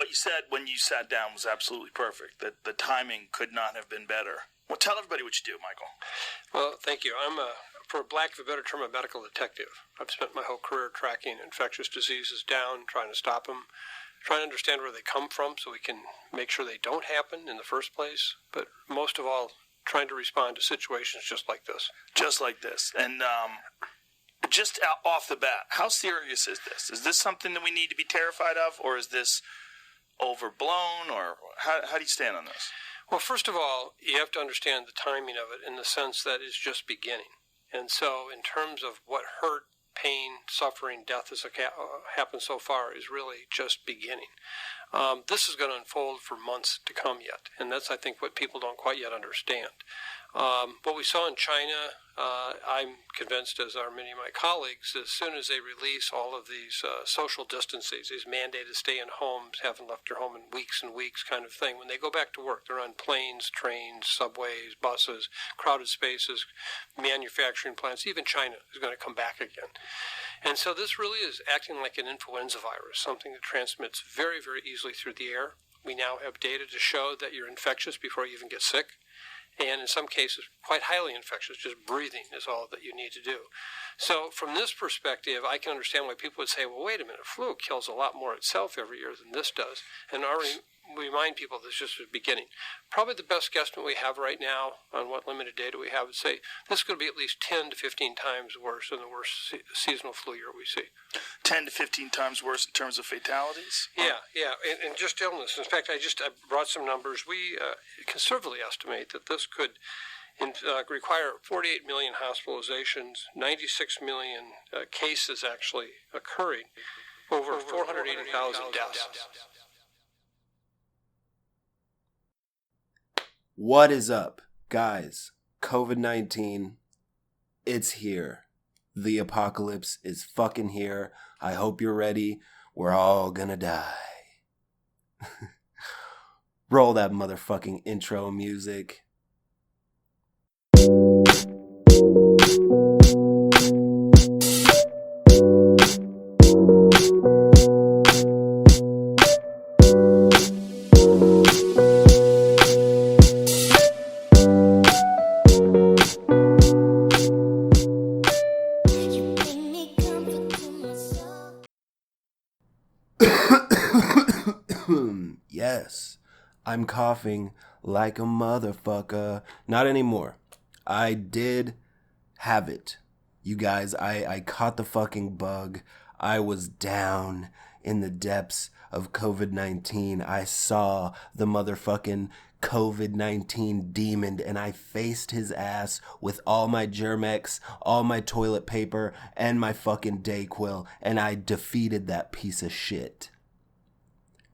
you said when you sat down was absolutely perfect, that the timing could not have been better. Well, tell everybody what you do, Michael. Well, thank you. I'm, for lack of a better term, a medical detective. I've spent my whole career tracking infectious diseases down, trying to stop them, trying to understand where they come from so we can make sure they don't happen in the first place, but most of all, trying to respond to situations just like this. Just like this. And just off the bat, how serious is this? Is this something that we need to be terrified of, or is this overblown, or how do you stand on this? Well, first of all, you have to understand the timing of it in the sense that it's just beginning. And so in terms of what hurt, pain, suffering, death has happened so far is really just beginning. This is going to unfold for months to come yet, and that's, I think, what people don't quite yet understand. What we saw in China, I'm convinced, as are many of my colleagues, as soon as they release all of these social distances, these mandated stay in homes, haven't left their home in weeks and weeks kind of thing, when they go back to work, they're on planes, trains, subways, buses, crowded spaces, manufacturing plants. Even China is going to come back again. And so this really is acting like an influenza virus, something that transmits very, very easily through the air. We now have data to show that you're infectious before you even get sick. And in some cases, quite highly infectious. Just breathing is all that you need to do. So from this perspective, I can understand why people would say, well, wait a minute, flu kills a lot more itself every year than this does. And already remind people this is just the beginning. Probably the best guesstimate we have right now on what limited data we have would say this is going to be at least 10 to 15 times worse than the worst seasonal flu year we see. 10 to 15 times worse in terms of fatalities? Yeah. And just illness. In fact, I brought some numbers. We conservatively estimate that this could require 48 million hospitalizations, 96 million cases actually occurring, over 480,000 deaths. What is up, guys? COVID-19, it's here. The apocalypse is fucking here. I hope you're ready. We're all gonna die. Roll that motherfucking intro music. Yes, I'm coughing like a motherfucker. Not anymore. I did have it. You guys, I caught the fucking bug. I was down in the depths of COVID-19. I saw the motherfucking COVID-19 demon, and I faced his ass with all my Germ-X, all my toilet paper, and my fucking Dayquil, and I defeated that piece of shit.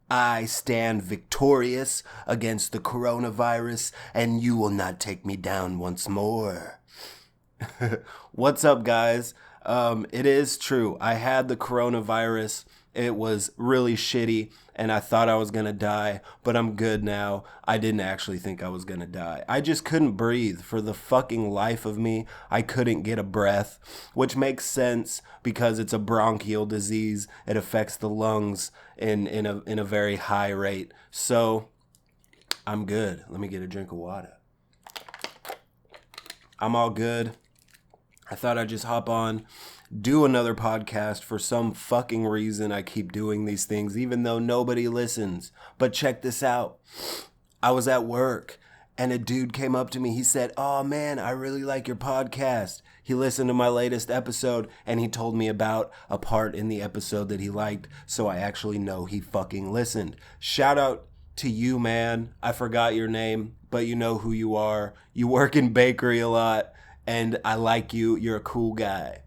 I stand victorious against the coronavirus, and you will not take me down once more. What's up, guys? It is true. I had the coronavirus. It was really shitty, and I thought I was gonna die, but I'm good now. I didn't actually think I was gonna die. I just couldn't breathe for the fucking life of me. I couldn't get a breath, which makes sense because it's a bronchial disease. It affects the lungs in a very high rate. So I'm good. Let me get a drink of water. I'm all good. I thought I'd just hop on, do another podcast. For some fucking reason, I keep doing these things, even though nobody listens. But check this out. I was at work, and a dude came up to me. He said, "Oh, man, I really like your podcast." He listened to my latest episode, and he told me about a part in the episode that he liked, so I actually know he fucking listened. Shout out to you, man. I forgot your name, but you know who you are. You work in bakery a lot. And I like you. You're a cool guy.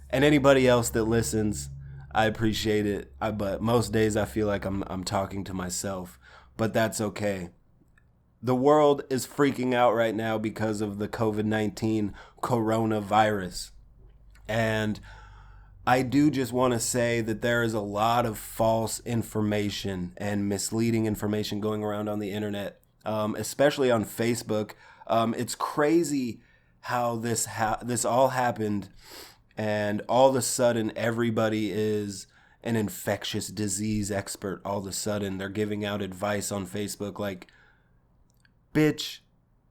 And anybody else that listens, I appreciate it. But most days I feel like I'm talking to myself. But that's okay. The world is freaking out right now because of the COVID-19 coronavirus. And I do just want to say that there is a lot of false information and misleading information going around on the internet, especially on Facebook. It's crazy how this all happened, and all of a sudden everybody is an infectious disease expert all of a sudden. They're giving out advice on Facebook like, bitch,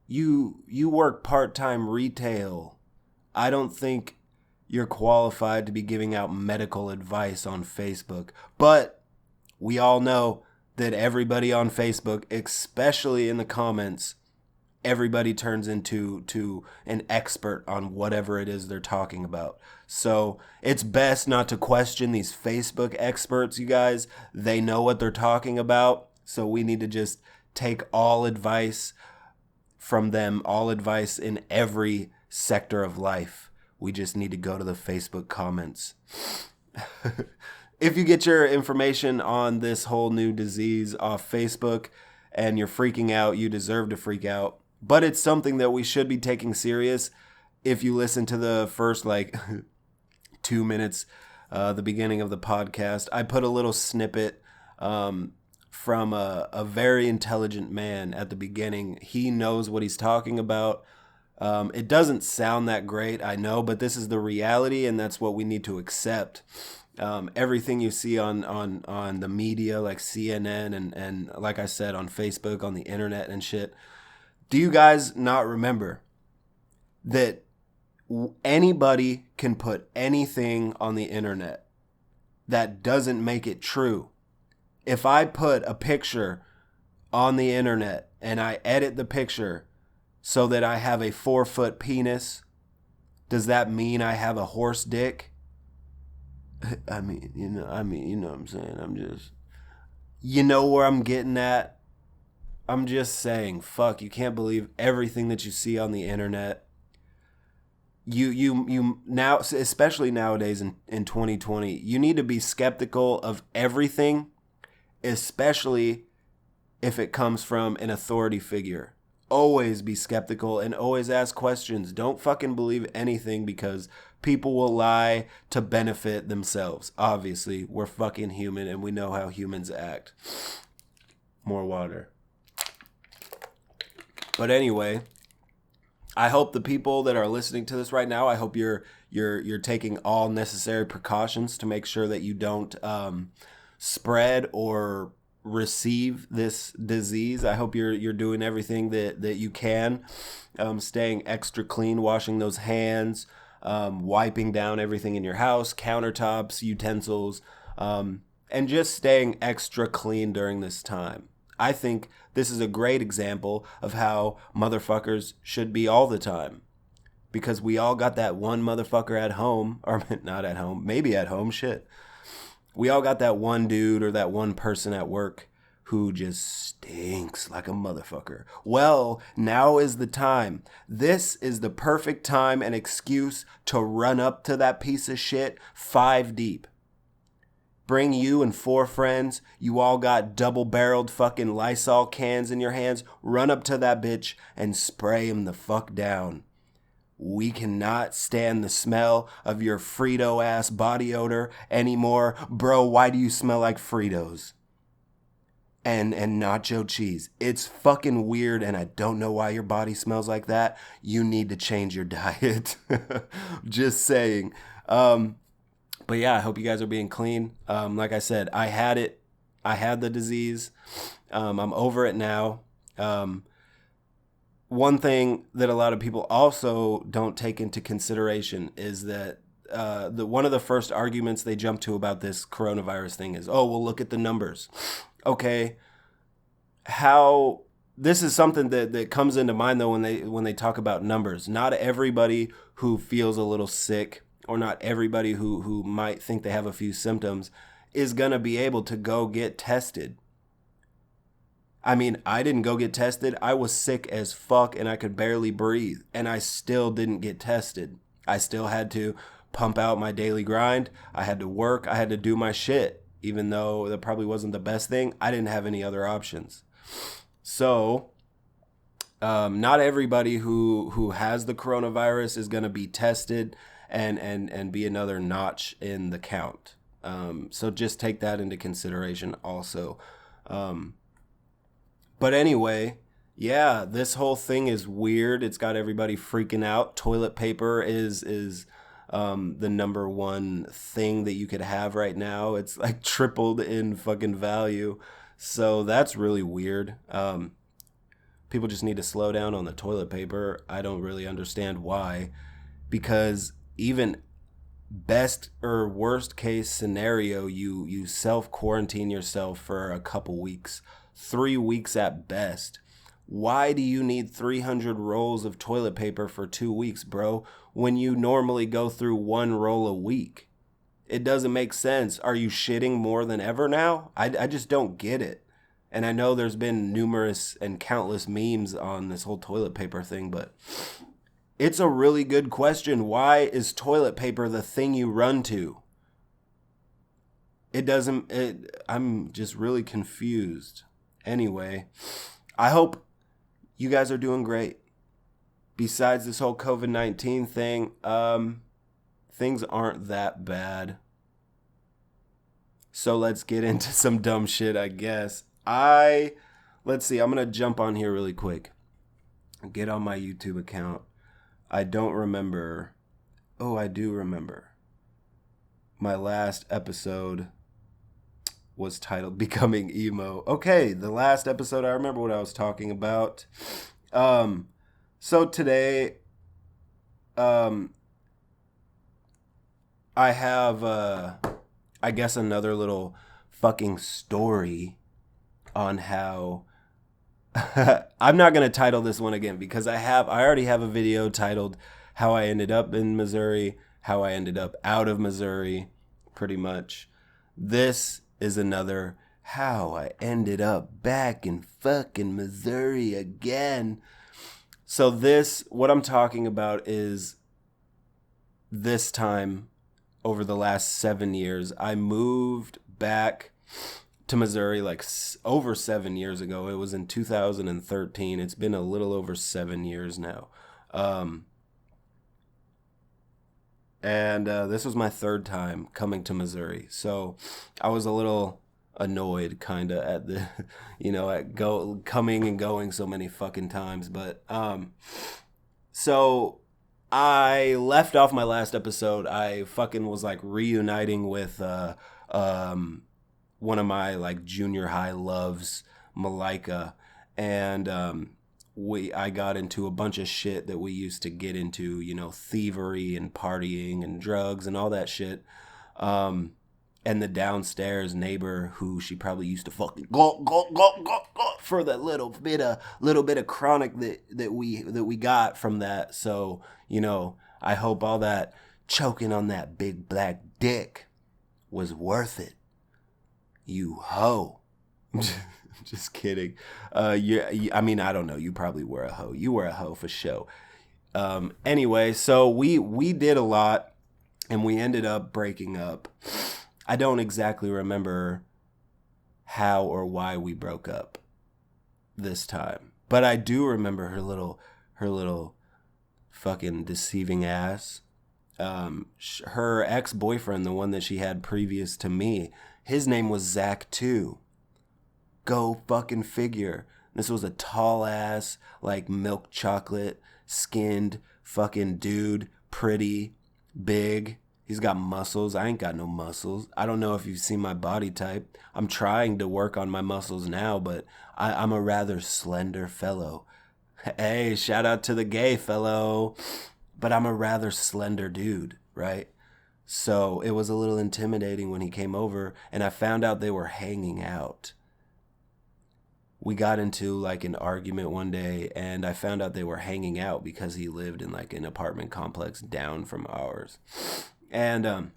you work part-time retail. I don't think you're qualified to be giving out medical advice on Facebook. But we all know that everybody on Facebook, especially in the comments, everybody turns into an expert on whatever it is they're talking about. So it's best not to question these Facebook experts, you guys. They know what they're talking about. So we need to just take all advice from them, all advice in every sector of life. We just need to go to the Facebook comments. If you get your information on this whole new disease off Facebook and you're freaking out, you deserve to freak out. But it's something that we should be taking serious. If you listen to the first 2 minutes, the beginning of the podcast, I put a little snippet from a very intelligent man at the beginning. He knows what he's talking about. It doesn't sound that great, I know, but this is the reality, and that's what we need to accept. Everything you see on the media, like CNN and like I said, on Facebook, on the internet and shit. Do you guys not remember that anybody can put anything on the internet? That doesn't make it true. If I put a picture on the internet and I edit the picture so that I have a 4-foot penis, does that mean I have a horse dick? I mean, you know what I'm saying? I'm just, you know where I'm getting at? I'm just saying, fuck, you can't believe everything that you see on the internet. You now, especially nowadays in 2020, you need to be skeptical of everything, especially if it comes from an authority figure. Always be skeptical and always ask questions. Don't fucking believe anything because people will lie to benefit themselves. Obviously, we're fucking human and we know how humans act. More water. But anyway, I hope the people that are listening to this right now, I hope you're taking all necessary precautions to make sure that you don't spread or receive this disease. I hope you're doing everything that you can, staying extra clean, washing those hands, wiping down everything in your house, countertops, utensils, and just staying extra clean during this time. I think this is a great example of how motherfuckers should be all the time. Because we all got that one motherfucker at home, or not at home, maybe at home, shit. We all got that one dude or that one person at work who just stinks like a motherfucker. Well, now is the time. This is the perfect time and excuse to run up to that piece of shit 5 deep. Bring you and 4 friends. You all got double-barreled fucking Lysol cans in your hands. Run up to that bitch and spray him the fuck down. We cannot stand the smell of your Frito-ass body odor anymore. Bro, why do you smell like Fritos? And nacho cheese. It's fucking weird and I don't know why your body smells like that. You need to change your diet. Just saying. But yeah, I hope you guys are being clean. Like I said, I had it. I had the disease. I'm over it now. One thing that a lot of people also don't take into consideration is that one of the first arguments they jump to about this coronavirus thing is, oh, well, look at the numbers. Okay, this is something that comes into mind though when they talk about numbers. Not everybody who feels a little sick, or not everybody who might think they have a few symptoms, is gonna be able to go get tested. I mean, I didn't go get tested. I was sick as fuck and I could barely breathe, and I still didn't get tested. I still had to pump out my daily grind. I had to work. I had to do my shit. Even though that probably wasn't the best thing, I didn't have any other options. So, not everybody who has the coronavirus is going to be tested and be another notch in the count. So just take that into consideration also. But anyway, yeah, this whole thing is weird. It's got everybody freaking out. Toilet paper is the number one thing that you could have right now. It's like tripled in fucking value. So that's really weird. People just need to slow down on the toilet paper. I don't really understand why, because even best or worst case scenario, you self quarantine yourself for a couple weeks, 3 weeks at best. Why do you need 300 rolls of toilet paper for 2 weeks, bro, when you normally go through 1 roll a week? It doesn't make sense. Are you shitting more than ever now? I just don't get it. And I know there's been numerous and countless memes on this whole toilet paper thing, but it's a really good question. Why is toilet paper the thing you run to? I'm just really confused. Anyway, I hope you guys are doing great. Besides this whole COVID-19 thing, things aren't that bad. So let's get into some dumb shit, I guess. Let's see, I'm going to jump on here really quick. Get on my YouTube account. I don't remember. Oh, I do remember. My last episode was titled Becoming Emo. Okay, the last episode, I remember what I was talking about. So today, I have, I guess, another little fucking story on how I'm not going to title this one again because I already have a video titled How I Ended Up in Missouri, How I Ended Up Out of Missouri, pretty much. This is another How I Ended Up Back in fucking Missouri again. So what I'm talking about is this time over the last 7 years. I moved back to Missouri like over 7 years ago. It was in 2013. It's been a little over 7 years now. And this was my third time coming to Missouri. So I was a little annoyed kind of at the, coming and going so many fucking times. But so I left off my last episode. I fucking was like reuniting with one of my like junior high loves, Malika, and I got into a bunch of shit that we used to get into, thievery and partying and drugs and all that shit. And the downstairs neighbor, who she probably used to fucking go for that little bit of chronic that we got from that. So I hope all that choking on that big black dick was worth it. You hoe. Just kidding. I don't know. You probably were a hoe. You were a hoe for sure. Anyway, so we did a lot, and we ended up breaking up. I don't exactly remember how or why we broke up this time, but I do remember her little fucking deceiving ass. Her ex-boyfriend, the one that she had previous to me, his name was Zach too. Go fucking figure. This was a tall ass, like milk chocolate skinned fucking dude, pretty, big. He's got muscles. I ain't got no muscles. I don't know if you've seen my body type. I'm trying to work on my muscles now, but I'm a rather slender fellow. Hey, shout out to the gay fellow. But I'm a rather slender dude, right? So it was a little intimidating when he came over, and I found out they were hanging out. We got into like an argument one day, and I found out they were hanging out because he lived in like an apartment complex down from ours. And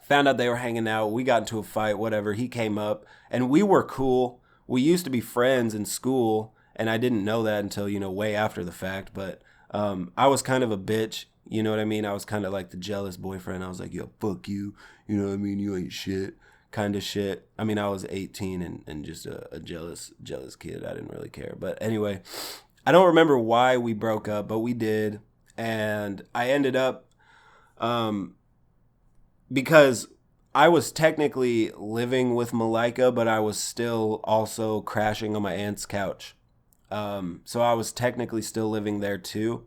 found out they were hanging out. We got into a fight, whatever. He came up, and we were cool. We used to be friends in school, and I didn't know that until, way after the fact. But I was kind of a bitch. You know what I mean? I was kind of like the jealous boyfriend. I was like, yo, fuck you. You know what I mean? You ain't shit. Kind of shit. I mean, I was 18 and just a jealous kid. I didn't really care. But anyway, I don't remember why we broke up, but we did. And I ended up, because I was technically living with Malika, but I was still also crashing on my aunt's couch. So I was technically still living there too.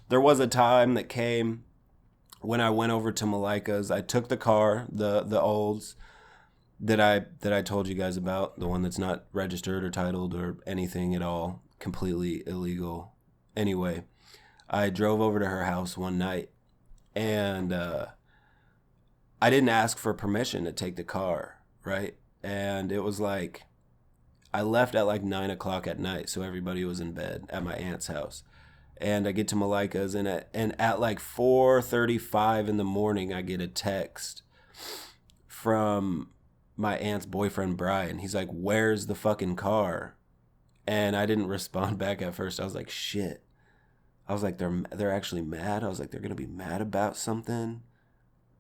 There was a time that came when I went over to Malika's, I took the car, the olds that I told you guys about, the one that's not registered or titled or anything at all, completely illegal. Anyway, I drove over to her house one night, and I didn't ask for permission to take the car, right? And it was like, I left at like 9 o'clock at night, so everybody was in bed at my aunt's house. And I get to Malika's, and at like 4:35 in the morning, I get a text from my aunt's boyfriend, Brian. He's like, "Where's the fucking car?" And I didn't respond back at first. I was like, shit. I was like, they're actually mad. I was like, they're gonna be mad about something,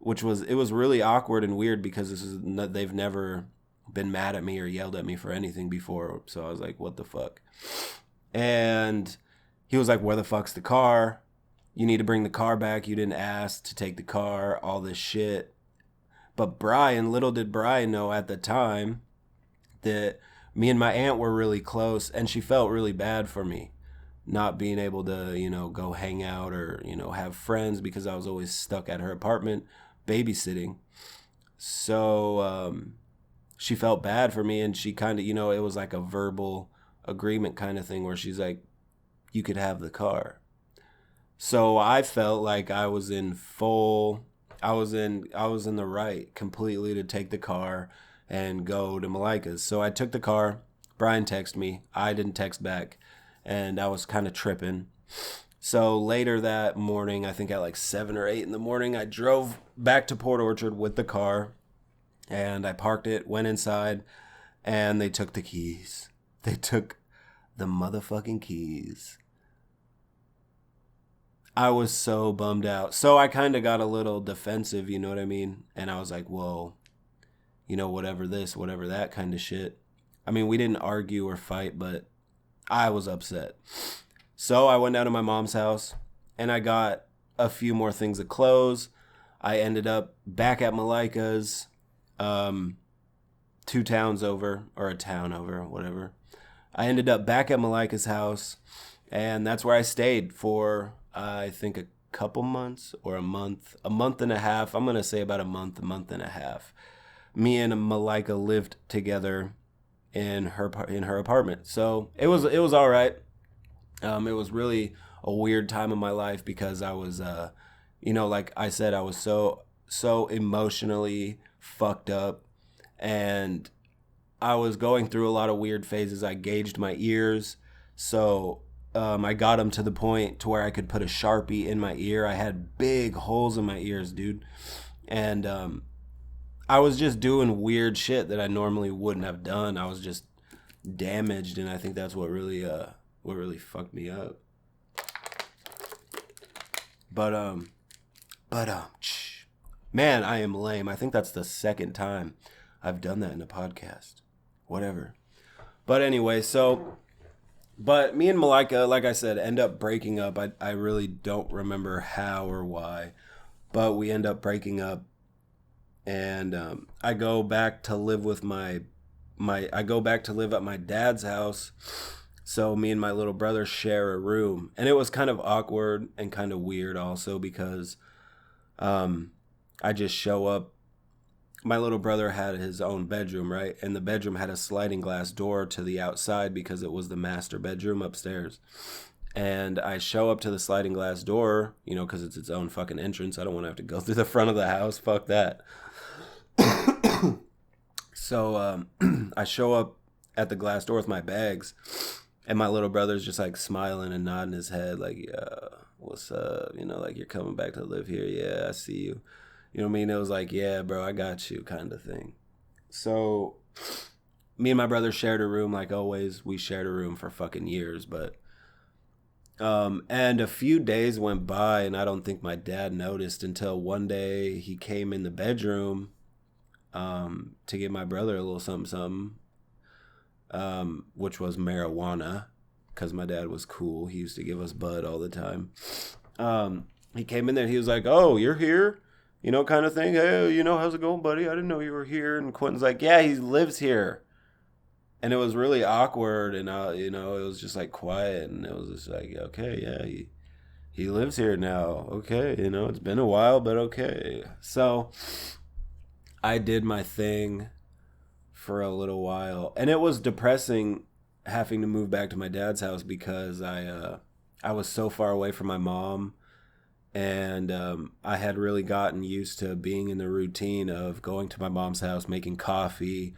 it was really awkward and weird because they've never been mad at me or yelled at me for anything before. So I was like, what the fuck? And he was like, where the fuck's the car? You need to bring the car back. You didn't ask to take the car, all this shit. But Brian, little did Brian know at the time that me and my aunt were really close, and she felt really bad for me not being able to, go hang out or, have friends because I was always stuck at her apartment babysitting. So she felt bad for me, and she kind of, it was like a verbal agreement kind of thing where she's like, you could have the car. So I felt like I was in the right completely to take the car and go to Malika's. So I took the car. Brian texted me. I didn't text back, and I was kind of tripping. So later that morning, I think at like 7 or 8 in the morning, I drove back to Port Orchard with the car, and I parked it, went inside, and they took the keys. They took the motherfucking keys. I was so bummed out. So I kind of got a little defensive, you know what I mean? And I was like, whoa, whatever this, whatever that kind of shit. I mean, we didn't argue or fight, but I was upset. So I went down to my mom's house, and I got a few more things of clothes. I ended up back at Malika's, 2 towns over, or a town over, whatever. I ended up back at Malika's house, and that's where I stayed for, I think, a couple months or a month and a half. I'm going to say about a month and a half. Me and Malika lived together in her apartment. So it was all right. It was really a weird time in my life because I was, like I said, I was so emotionally fucked up, and I was going through a lot of weird phases. I gauged my ears, so I got them to the point to where I could put a Sharpie in my ear. I had big holes in my ears, dude, and I was just doing weird shit that I normally wouldn't have done. I was just damaged, and I think that's what really fucked me up. But man, I am lame. I think that's the second time I've done that in a podcast. Whatever. But anyway, but me and Malika, like I said, end up breaking up. I really don't remember how or why, but we end up breaking up, and I go back to live with I go back to live at my dad's house. So me and my little brother share a room, and it was kind of awkward and kind of weird also because I just show up. My little brother had his own bedroom, right? And the bedroom had a sliding glass door to the outside because it was the master bedroom upstairs. And I show up to the sliding glass door, because it's its own fucking entrance. I don't want to have to go through the front of the house. Fuck that. So I show up at the glass door with my bags, and my little brother's just like smiling and nodding his head like, yeah, what's up? Like, you're coming back to live here. Yeah, I see you. You know what I mean? It was like, yeah, bro, I got you kind of thing. So me and my brother shared a room like always. We shared a room for fucking years, but and a few days went by, and I don't think my dad noticed until one day he came in the bedroom to give my brother a little something, which was marijuana, because my dad was cool. He used to give us bud all the time. He came in there, he was like, oh, you're here? Kind of thing. Hey, how's it going, buddy? I didn't know you were here. And Quentin's like, yeah, he lives here. And it was really awkward, and it was just like quiet, and it was just like, okay, yeah, he lives here now. Okay, it's been a while, but okay. So I did my thing for a little while, and it was depressing having to move back to my dad's house because I was so far away from my mom, and I had really gotten used to being in the routine of going to my mom's house, making coffee,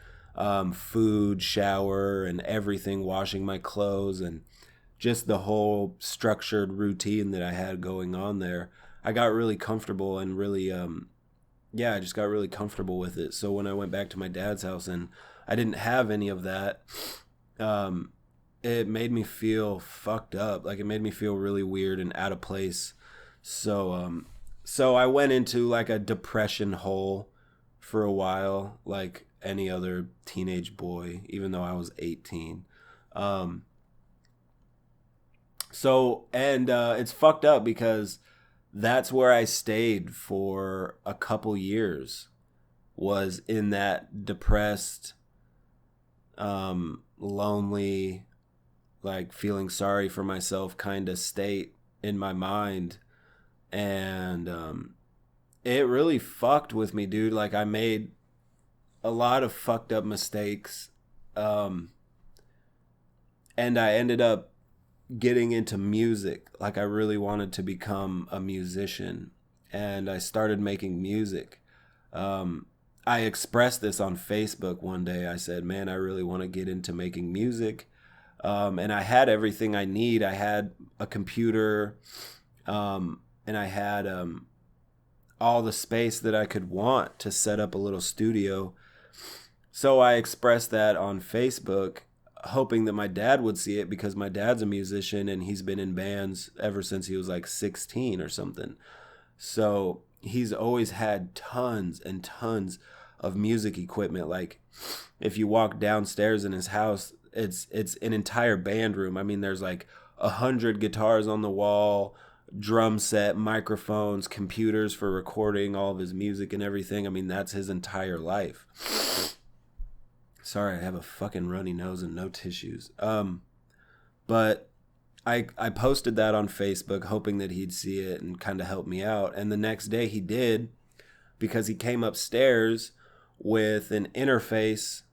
food, shower, and everything, washing my clothes, and just the whole structured routine that I had going on there. I got really comfortable and really, I just got really comfortable with it. So when I went back to my dad's house and I didn't have any of that, it made me feel fucked up. Like, it made me feel really weird and out of place. So I went into like a depression hole for a while, like any other teenage boy, even though I was 18. It's fucked up because that's where I stayed for a couple years, was in that depressed, lonely, like feeling sorry for myself kind of state in my mind. And it really fucked with me, dude. Like, I made a lot of fucked up mistakes. And I ended up getting into music. Like, I really wanted to become a musician, and I started making music. I expressed this on Facebook one day. I said, man, I really want to get into making music. And I had everything I need. I had a computer, and I had all the space that I could want to set up a little studio. So I expressed that on Facebook, hoping that my dad would see it, because my dad's a musician and he's been in bands ever since he was like 16 or something. So he's always had tons and tons of music equipment. Like, if you walk downstairs in his house, it's an entire band room. I mean, there's like 100 guitars on the wall, drum set, microphones, computers for recording all of his music and everything. I mean, that's his entire life. Sorry, I have a fucking runny nose and no tissues. But I posted that on Facebook hoping that he'd see it and kind of help me out. And the next day he did, because he came upstairs with an interface,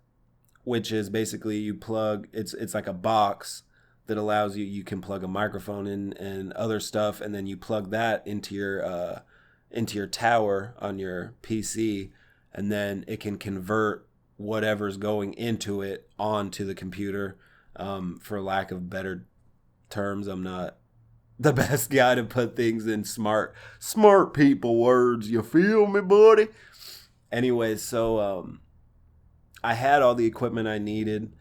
which is basically you plug, it's like a box that allows you can plug a microphone in and other stuff, and then you plug that into your tower on your PC, and then it can convert whatever's going into it onto the computer. For lack of better terms, I'm not the best guy to put things in smart people words. You feel me, buddy? Anyway, so I had all the equipment I needed,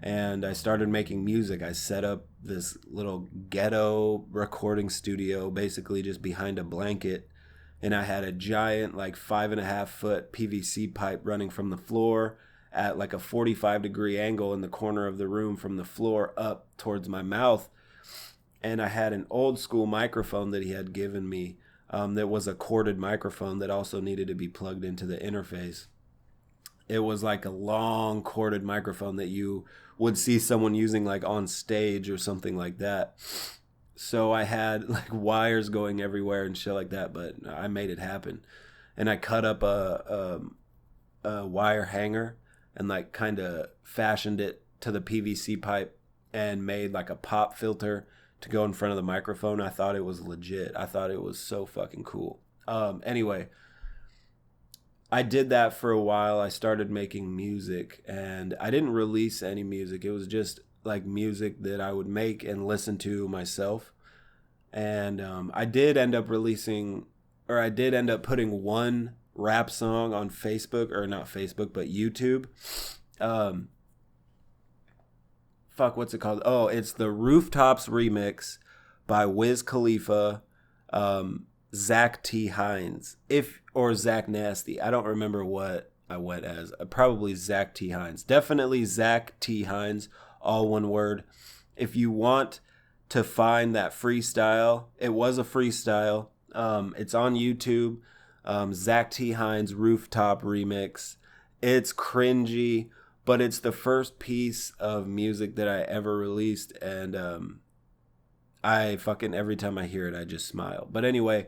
and I started making music. I set up this little ghetto recording studio, basically just behind a blanket, and I had a giant, like 5.5 foot PVC pipe running from the floor at like a 45-degree angle in the corner of the room from the floor up towards my mouth. And I had an old school microphone that he had given me, that was a corded microphone that also needed to be plugged into the interface. It was like a long corded microphone that you would see someone using like on stage or something like that. So I had like wires going everywhere and shit like that, but I made it happen. And I cut up a wire hanger and like kind of fashioned it to the PVC pipe and made like a pop filter to go in front of the microphone. I thought it was legit. I thought it was so fucking cool. Anyway, I did that for a while. I started making music, and I didn't release any music. It was just like music that I would make and listen to myself. And I did end up putting one rap song on Facebook, or not Facebook, but YouTube. What's it called? Oh, it's the Rooftops remix by Wiz Khalifa, Zach T. Hines, or Zach Nasty. I don't remember what I went as. Probably Zach T. Hines. Definitely Zach T. Hines, all one word. If you want to find that freestyle, it was a freestyle. It's on YouTube. Zach T. Hines Rooftop remix. It's cringy, but it's the first piece of music that I ever released, and Every time I hear it, I just smile. But anyway,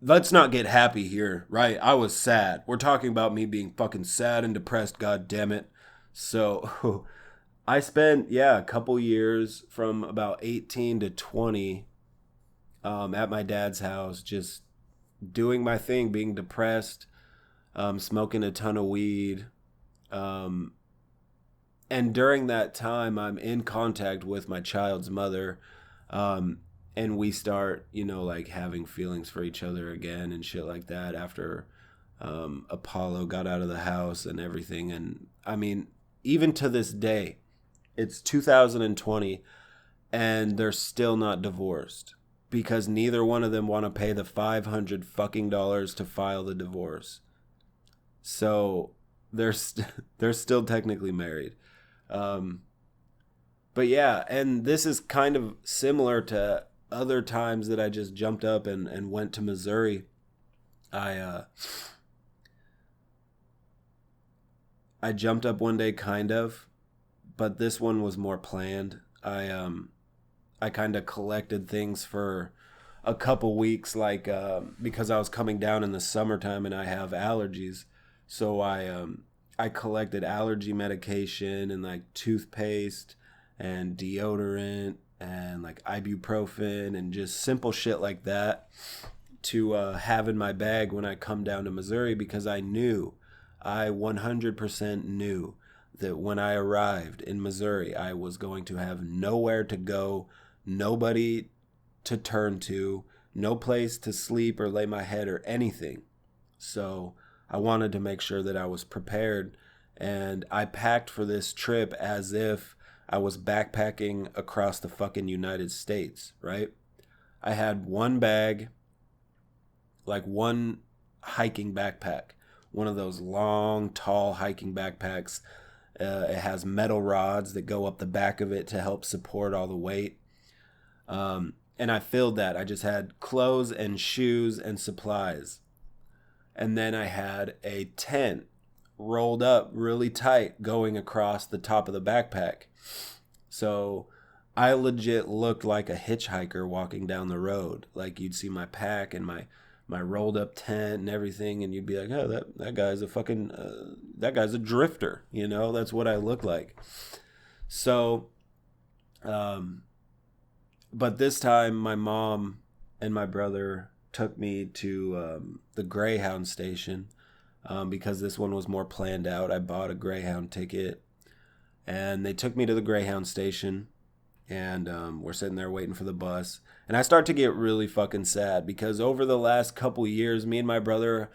let's not get happy here, right? I was sad. We're talking about me being fucking sad and depressed, god damn it. So I spent, a couple years from about 18 to 20 at my dad's house, just doing my thing, being depressed, smoking a ton of weed. And during that time, I'm in contact with my child's mother. And we start, like having feelings for each other again and shit like that after Apollo got out of the house and everything. And I mean, even to this day, it's 2020 and they're still not divorced because neither one of them want to pay the $500 fucking to file the divorce. So they're still technically married. But yeah, and this is kind of similar to other times that I just jumped up and went to Missouri. I jumped up one day kind of, but this one was more planned. I kind of collected things for a couple weeks, like because I was coming down in the summertime and I have allergies. So I collected allergy medication and like toothpaste and deodorant and like ibuprofen and just simple shit like that to have in my bag when I come down to Missouri, because I 100% knew that when I arrived in Missouri, I was going to have nowhere to go, nobody to turn to, no place to sleep or lay my head or anything. So I wanted to make sure that I was prepared, and I packed for this trip as if I was backpacking across the fucking United States, right? I had one bag, like one hiking backpack, one of those long, tall hiking backpacks. It has metal rods that go up the back of it to help support all the weight. And I filled that. I just had clothes and shoes and supplies. And then I had a tent rolled up really tight going across the top of the backpack. So I legit looked like a hitchhiker walking down the road. Like you'd see my pack and my rolled up tent and everything, and you'd be like, oh, that guy's a fucking, that guy's a drifter, that's what I look like. So, but this time my mom and my brother took me to the Greyhound station because this one was more planned out. I bought a Greyhound ticket, and they took me to the Greyhound station, and we're sitting there waiting for the bus. And I start to get really fucking sad because over the last couple years, me and my brother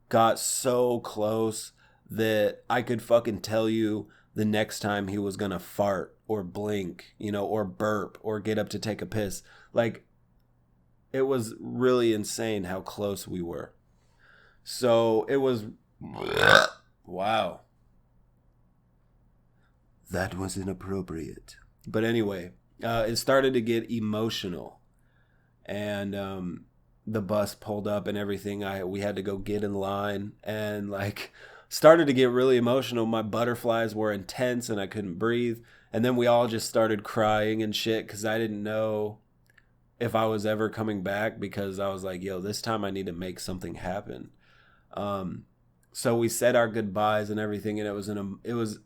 got so close that I could fucking tell you the next time he was gonna fart or blink, or burp or get up to take a piss. Like, it was really insane how close we were. So it was, wow. That was inappropriate. But anyway, it started to get emotional. And the bus pulled up and everything. We had to go get in line, and like started to get really emotional. My butterflies were intense and I couldn't breathe. And then we all just started crying and shit because I didn't know if I was ever coming back, because I was like, yo, this time I need to make something happen. So we said our goodbyes and everything, and it was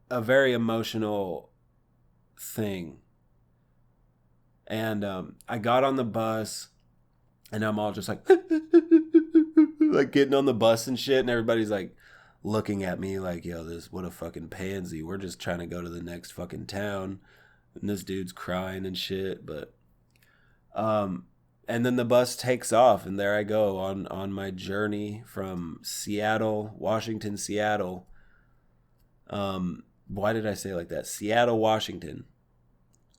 a very emotional thing. And I got on the bus, and I'm all just like, like getting on the bus and shit, and everybody's like looking at me like, yo, what a fucking pansy. We're just trying to go to the next fucking town, and this dude's crying and shit. But and then the bus takes off, and there I go on my journey from Washington, Seattle. Why did I say it like that? Seattle, Washington,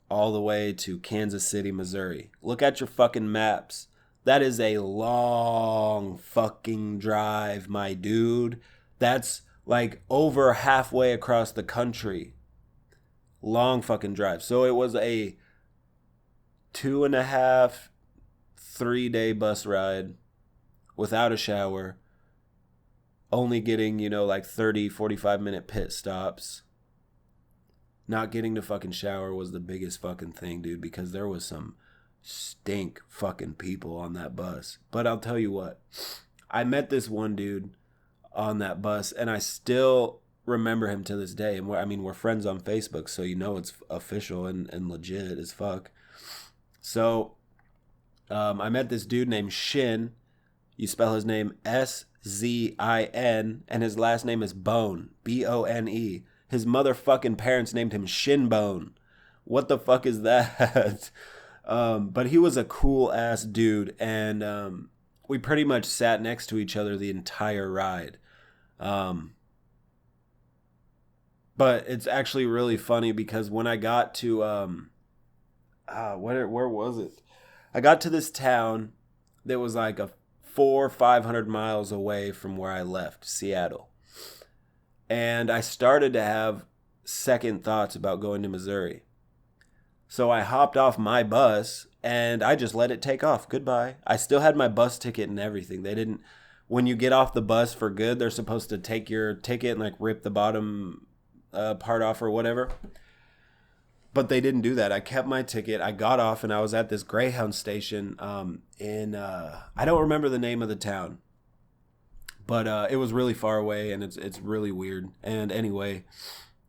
all the way to Kansas City, Missouri. Look at your fucking maps. That is a long fucking drive, my dude. That's like over halfway across the country. Long fucking drive. So it was a 2.5, 3-day bus ride without a shower, only getting, like 30, 45-minute pit stops. not getting to fucking shower was the biggest fucking thing, dude, because there was some stink fucking people on that bus. But I'll tell you what, I met this one dude on that bus, and I still remember him to this day. And we're friends on Facebook, so you know it's official and legit as fuck. So I met this dude named Shin. You spell his name Szin, and his last name is Bone, Bone. His motherfucking parents named him Shinbone. What the fuck is that? But he was a cool ass dude, and we pretty much sat next to each other the entire ride. But it's actually really funny because when I got to where was it? I got to this town that was like a 400-500 miles away from where I left, Seattle. And I started to have second thoughts about going to Missouri. So I hopped off my bus and I just let it take off. Goodbye. I still had my bus ticket and everything. They didn't, when you get off the bus for good, they're supposed to take your ticket and like rip the bottom part off or whatever. But they didn't do that. I kept my ticket. I got off and I was at this Greyhound station in, I don't remember the name of the town. But it was really far away, and it's really weird. And anyway,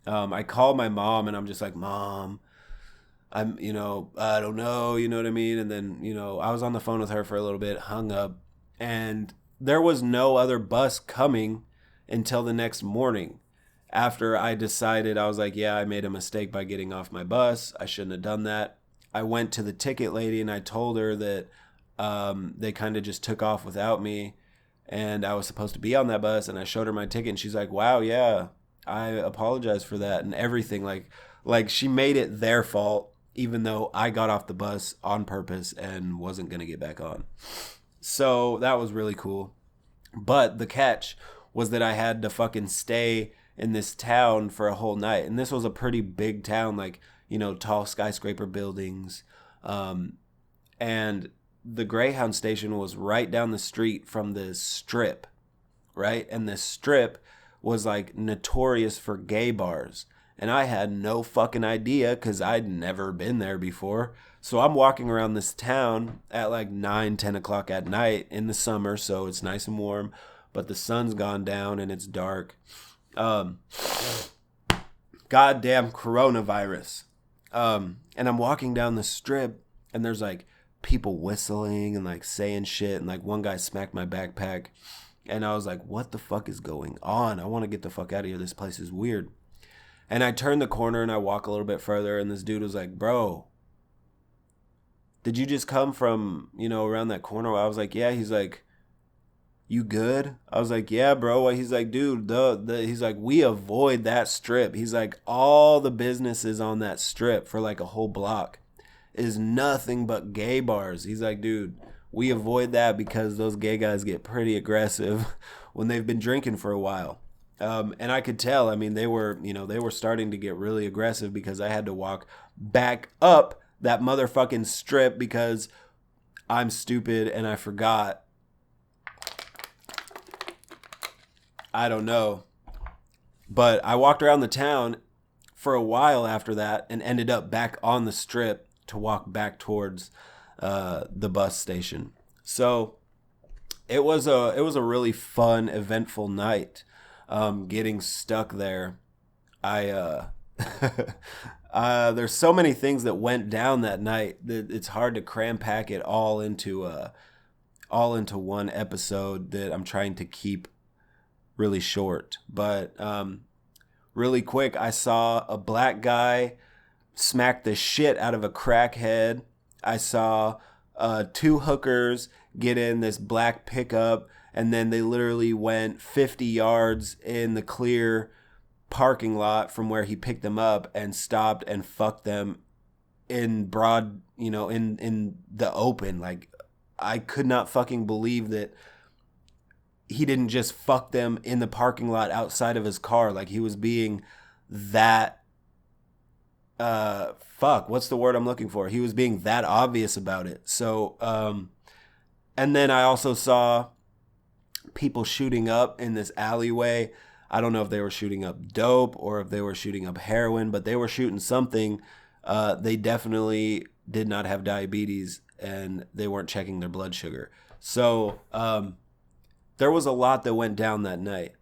I called my mom, and I'm just like, Mom, I don't know, you know what I mean? And then, I was on the phone with her for a little bit, hung up, and there was no other bus coming until the next morning. After I decided, I was like, yeah, I made a mistake by getting off my bus. I shouldn't have done that. I went to the ticket lady, and I told her that they kind of just took off without me. And I was supposed to be on that bus, and I showed her my ticket, and she's like, wow, yeah, I apologize for that, and everything. Like she made it their fault, even though I got off the bus on purpose and wasn't going to get back on. So that was really cool. But the catch was that I had to fucking stay in this town for a whole night. And this was a pretty big town, like, tall skyscraper buildings. And the Greyhound station was right down the street from the Strip, right? And the Strip was like notorious for gay bars. And I had no fucking idea because I'd never been there before. So I'm walking around this town at like 9-10 o'clock at night in the summer. So it's nice and warm, but the sun's gone down and it's dark. Goddamn coronavirus. And I'm walking down the Strip, and there's like people whistling and like saying shit, and like one guy smacked my backpack, and I was like, what the fuck is going on? I want to get the fuck out of here. This place is weird. And I turn the corner and I walk a little bit further, and this dude was like, bro, did you just come from, around that corner? I was like, yeah. He's like, you good? I was like, yeah, bro. He's like, dude, he's like, we avoid that strip. He's like, all the businesses on that strip for like a whole block is nothing but gay bars. He's like, dude, we avoid that because those gay guys get pretty aggressive when they've been drinking for a while. And I could tell, they were starting to get really aggressive because I had to walk back up that motherfucking strip because I'm stupid and I forgot. I don't know. But I walked around the town for a while after that and ended up back on the strip to walk back towards the bus station. So it was a really fun, eventful night. Getting stuck there. There's so many things that went down that night that it's hard to cram pack it all into one episode that I'm trying to keep really short. But really quick, I saw a black guy smack the shit out of a crackhead. I saw 2 hookers get in this black pickup, and then they literally went 50 yards in the clear parking lot from where he picked them up and stopped and fucked them in broad, in the open. Like, I could not fucking believe that he didn't just fuck them in the parking lot outside of his car. Like, he was being that, what's the word I'm looking for? He was being that obvious about it. So, and then I also saw people shooting up in this alleyway. I don't know if they were shooting up dope or if they were shooting up heroin, but they were shooting something. They definitely did not have diabetes, and they weren't checking their blood sugar. So there was a lot that went down that night.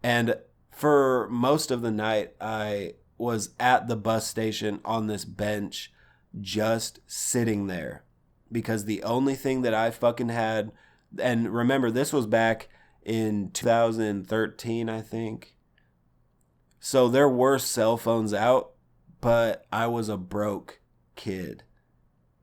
And for most of the night, I was at the bus station on this bench, just sitting there, because the only thing that I fucking had, and remember, this was back in 2013, I think. So there were cell phones out, but I was a broke kid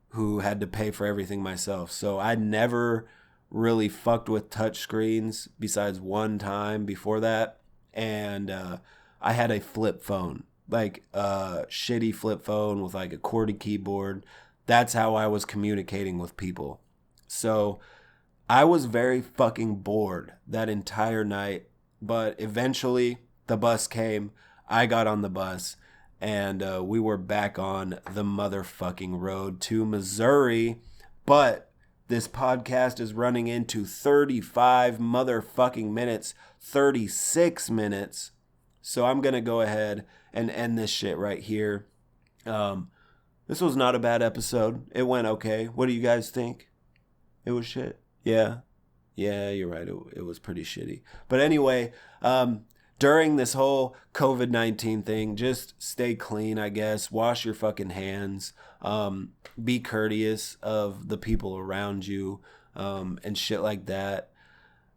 who had to pay for everything myself. So I never really fucked with touch screens besides one time before that. And I had a flip phone, like a shitty flip phone with like a QWERTY keyboard. That's how I was communicating with people. So I was very fucking bored that entire night. But eventually the bus came. I got on the bus. And we were back on the motherfucking road to Missouri. But this podcast is running into 35 motherfucking minutes, 36 minutes. So I'm going to go ahead and end this shit right here. This was not a bad episode. It went okay. What do you guys think? It was shit? Yeah. Yeah, you're right. It was pretty shitty. But anyway, during this whole COVID-19 thing, just stay clean, I guess. Wash your fucking hands. Be courteous of the people around you, and shit like that.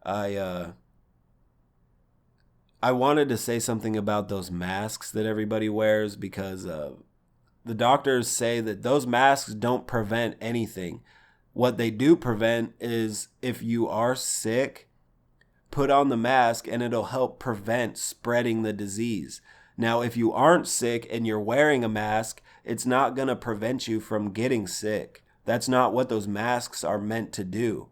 I wanted to say something about those masks that everybody wears, because the doctors say that those masks don't prevent anything. What they do prevent is, if you are sick, put on the mask and it'll help prevent spreading the disease. Now, if you aren't sick and you're wearing a mask, it's not going to prevent you from getting sick. That's not what those masks are meant to do.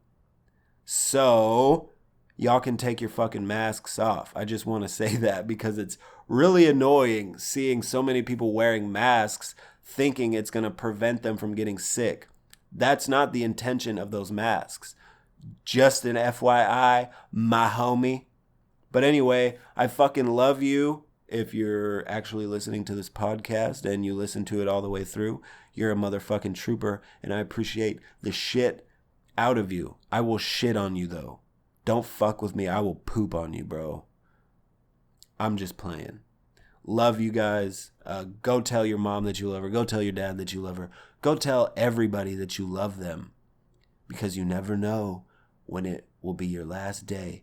So, y'all can take your fucking masks off. I just want to say that, because it's really annoying seeing so many people wearing masks thinking it's going to prevent them from getting sick. That's not the intention of those masks. Just an FYI, my homie. But anyway, I fucking love you. If you're actually listening to this podcast and you listen to it all the way through, you're a motherfucking trooper, and I appreciate the shit out of you. I will shit on you, though. Don't fuck with me. I will poop on you, bro. I'm just playing. Love you guys. Go tell your mom that you love her. Go tell your dad that you love her. Go tell everybody that you love them, because you never know when it will be your last day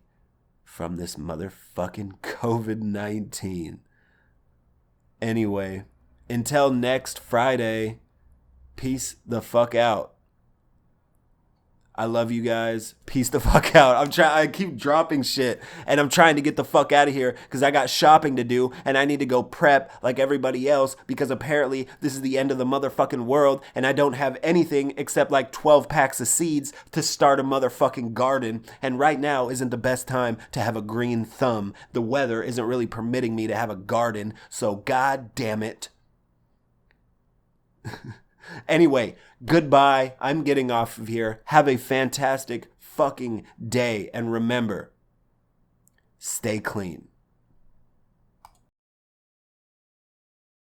from this motherfucking COVID-19. Anyway, until next Friday, peace the fuck out. I love you guys. Peace the fuck out. I keep dropping shit, and I'm trying to get the fuck out of here because I got shopping to do, and I need to go prep like everybody else, because apparently this is the end of the motherfucking world, and I don't have anything except like 12 packs of seeds to start a motherfucking garden. And right now isn't the best time to have a green thumb. The weather isn't really permitting me to have a garden, so god damn it. Anyway, goodbye. I'm getting off of here. Have a fantastic fucking day. And remember, stay clean.